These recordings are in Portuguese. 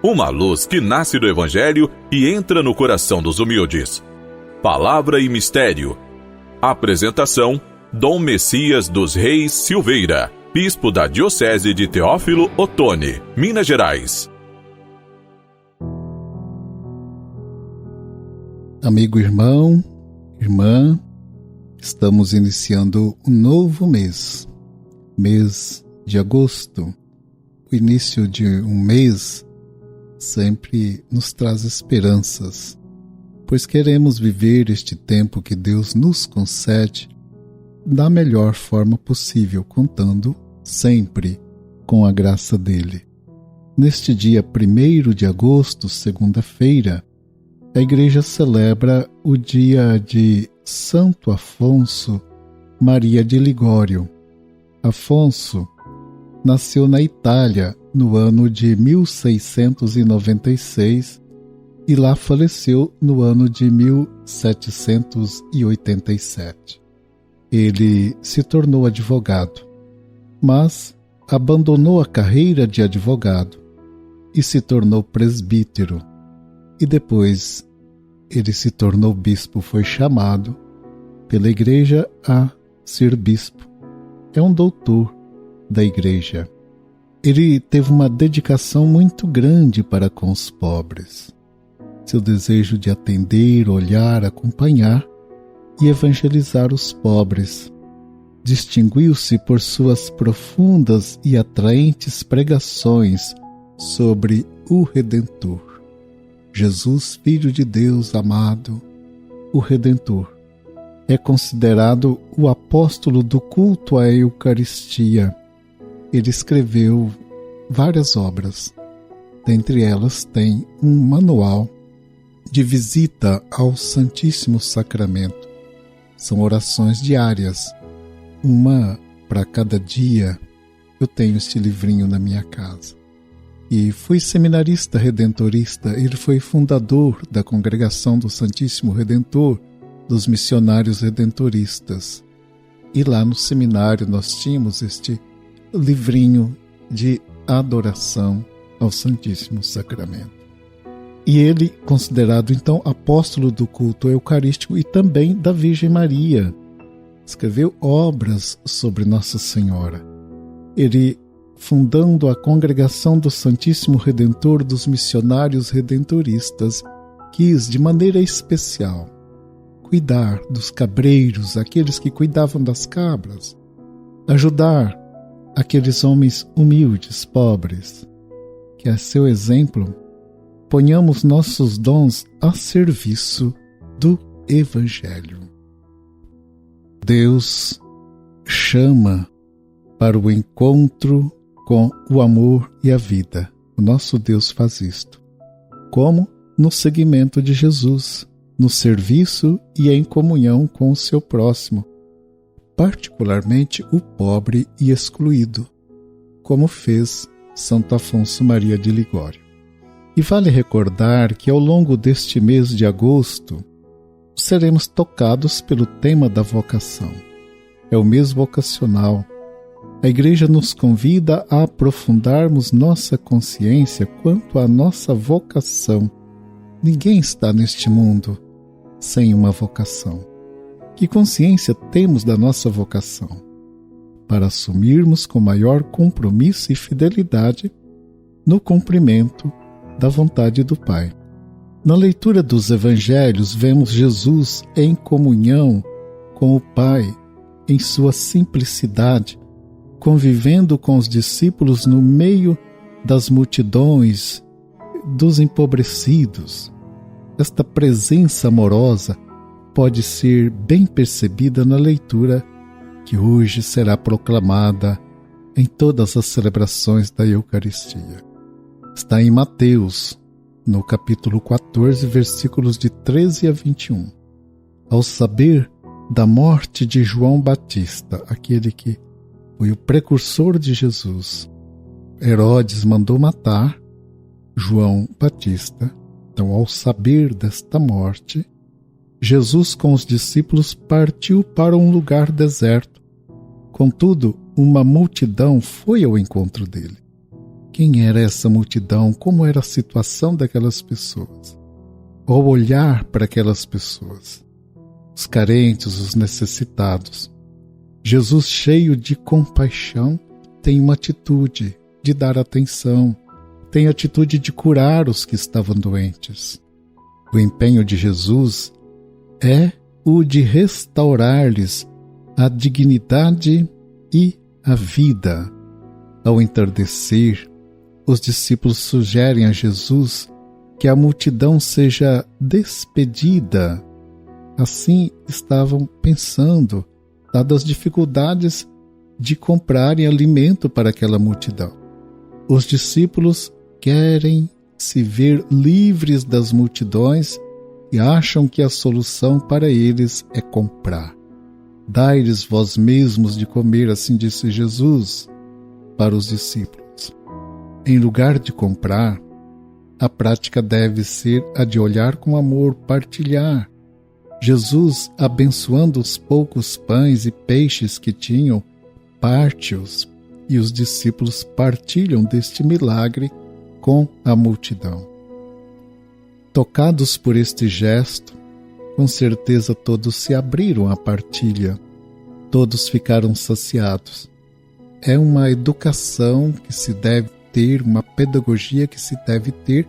Uma luz que nasce do Evangelho e entra no coração dos humildes. Palavra e Mistério. Apresentação: Dom Messias dos Reis Silveira, Bispo da Diocese de Teófilo Otoni, Minas Gerais. Amigo irmão, irmã, estamos iniciando um novo mês de agosto. O início de um mês sempre nos traz esperanças, pois queremos viver este tempo que Deus nos concede da melhor forma possível, contando sempre com a graça dele. Neste dia 1º de agosto, segunda-feira, a Igreja celebra o dia de Santo Afonso Maria de Ligório. Afonso nasceu na Itália no ano de 1696 e lá faleceu no ano de 1787. Ele se tornou advogado, mas abandonou a carreira de advogado e se tornou presbítero. E depois ele se tornou bispo, foi chamado pela Igreja a ser bispo. É um doutor da Igreja. Ele teve uma dedicação muito grande para com os pobres. Seu desejo de atender, olhar, acompanhar e evangelizar os pobres distinguiu-se por suas profundas e atraentes pregações sobre o Redentor. Jesus, Filho de Deus amado, o Redentor, é considerado o apóstolo do culto à Eucaristia. Ele escreveu várias obras. Dentre elas tem um manual de visita ao Santíssimo Sacramento. São orações diárias, uma para cada dia. Eu tenho este livrinho na minha casa. E fui seminarista redentorista. Ele foi fundador da Congregação do Santíssimo Redentor, dos missionários redentoristas. E lá no seminário nós tínhamos este livrinho de adoração ao Santíssimo Sacramento. E ele, considerado então apóstolo do culto eucarístico e também da Virgem Maria, escreveu obras sobre Nossa Senhora. Ele, fundando a Congregação do Santíssimo Redentor dos Missionários Redentoristas, quis, de maneira especial, cuidar dos cabreiros, aqueles que cuidavam das cabras, ajudar aqueles homens humildes, pobres, que a seu exemplo ponhamos nossos dons a serviço do Evangelho. Deus chama para o encontro com o amor e a vida. O nosso Deus faz isto. Como? No seguimento de Jesus, no serviço e em comunhão com o seu próximo, particularmente o pobre e excluído, como fez Santo Afonso Maria de Ligório. E vale recordar que ao longo deste mês de agosto seremos tocados pelo tema da vocação. É o mês vocacional. A Igreja nos convida a aprofundarmos nossa consciência quanto à nossa vocação. Ninguém está neste mundo sem uma vocação. Que consciência temos da nossa vocação? Para assumirmos com maior compromisso e fidelidade no cumprimento da vontade do Pai. Na leitura dos Evangelhos, vemos Jesus em comunhão com o Pai, em sua simplicidade, convivendo com os discípulos no meio das multidões, dos empobrecidos. Esta presença amorosa pode ser bem percebida na leitura que hoje será proclamada em todas as celebrações da Eucaristia. Está em Mateus, no capítulo 14, versículos de 13 a 21. Ao saber da morte de João Batista, aquele que foi o precursor de Jesus, Herodes mandou matar João Batista. Então, ao saber desta morte, Jesus com os discípulos partiu para um lugar deserto. Contudo, uma multidão foi ao encontro dele, quem era essa multidão, como era a situação daquelas pessoas. Ao olhar para aquelas pessoas, os carentes, os necessitados, Jesus, cheio de compaixão, tem uma atitude de dar atenção, tem a atitude de curar os que estavam doentes. O empenho de Jesus é o de restaurar-lhes a dignidade e a vida. Ao entardecer, os discípulos sugerem a Jesus que a multidão seja despedida. Assim estavam pensando, dadas as dificuldades de comprarem alimento para aquela multidão. Os discípulos querem se ver livres das multidões e acham que a solução para eles é comprar. Dai-lhes vós mesmos de comer, assim disse Jesus para os discípulos. Em lugar de comprar, a prática deve ser a de olhar com amor, partilhar. Jesus, abençoando os poucos pães e peixes que tinham, parte-os, e os discípulos partilham deste milagre com a multidão. Tocados por este gesto, com certeza todos se abriram à partilha, todos ficaram saciados. É uma educação que se deve ter, uma pedagogia que se deve ter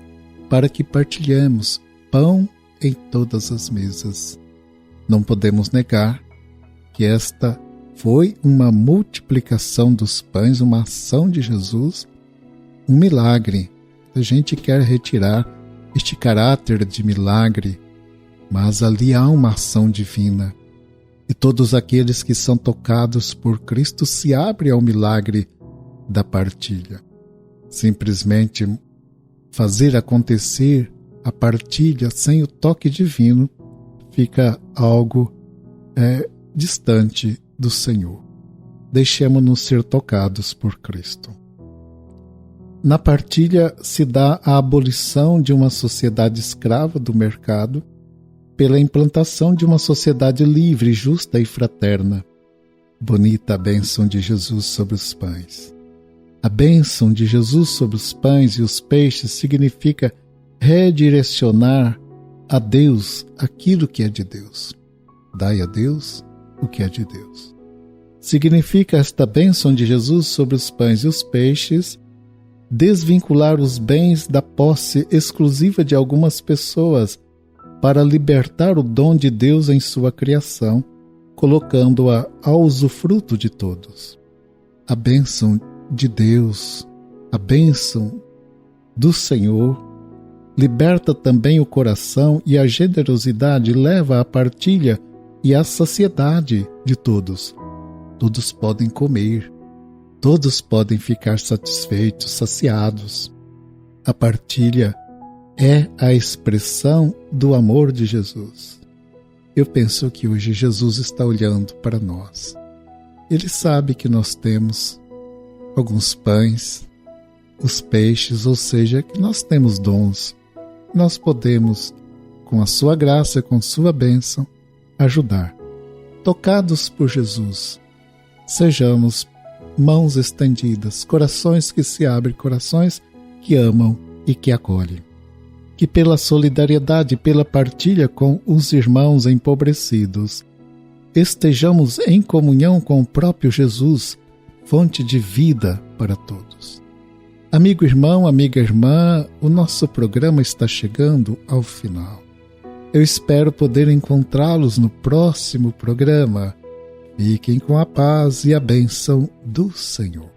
para que partilhemos pão em todas as mesas. Não podemos negar que esta foi uma multiplicação dos pães, uma ação de Jesus, um milagre. A gente quer retirar este caráter de milagre, mas ali há uma ação divina. E todos aqueles que são tocados por Cristo se abrem ao milagre da partilha. Simplesmente fazer acontecer a partilha sem o toque divino fica algo distante do Senhor. Deixemos-nos ser tocados por Cristo. Na partilha se dá a abolição de uma sociedade escrava do mercado pela implantação de uma sociedade livre, justa e fraterna. Bonita a bênção de Jesus sobre os pães. A bênção de Jesus sobre os pães e os peixes significa redirecionar a Deus aquilo que é de Deus. Dai a Deus o que é de Deus. Significa esta bênção de Jesus sobre os pães e os peixes desvincular os bens da posse exclusiva de algumas pessoas para libertar o dom de Deus em sua criação, colocando-a ao usufruto de todos. A bênção de Deus, a bênção do Senhor, liberta também o coração, e a generosidade leva à partilha e à saciedade de todos. Todos podem comer, todos podem ficar satisfeitos, saciados. A partilha é a expressão do amor de Jesus. Eu penso que hoje Jesus está olhando para nós. Ele sabe que nós temos alguns pães, os peixes, ou seja, que nós temos dons. Nós podemos, com a sua graça, com sua bênção, ajudar. Tocados por Jesus, sejamos mãos estendidas, corações que se abrem, corações que amam e que acolhem. Que pela solidariedade e pela partilha com os irmãos empobrecidos, estejamos em comunhão com o próprio Jesus, fonte de vida para todos. Amigo irmão, amiga irmã, o nosso programa está chegando ao final. Eu espero poder encontrá-los no próximo programa. Fiquem com a paz e a bênção do Senhor.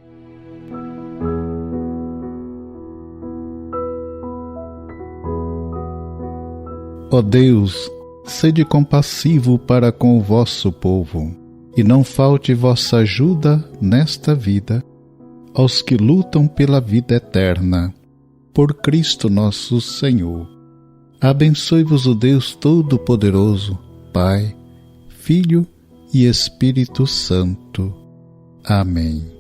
Ó Deus, sede compassivo para com o vosso povo, e não falte vossa ajuda nesta vida aos que lutam pela vida eterna. Por Cristo nosso Senhor. Abençoe-vos o Deus Todo-Poderoso, Pai, Filho e Espírito Santo. Amém.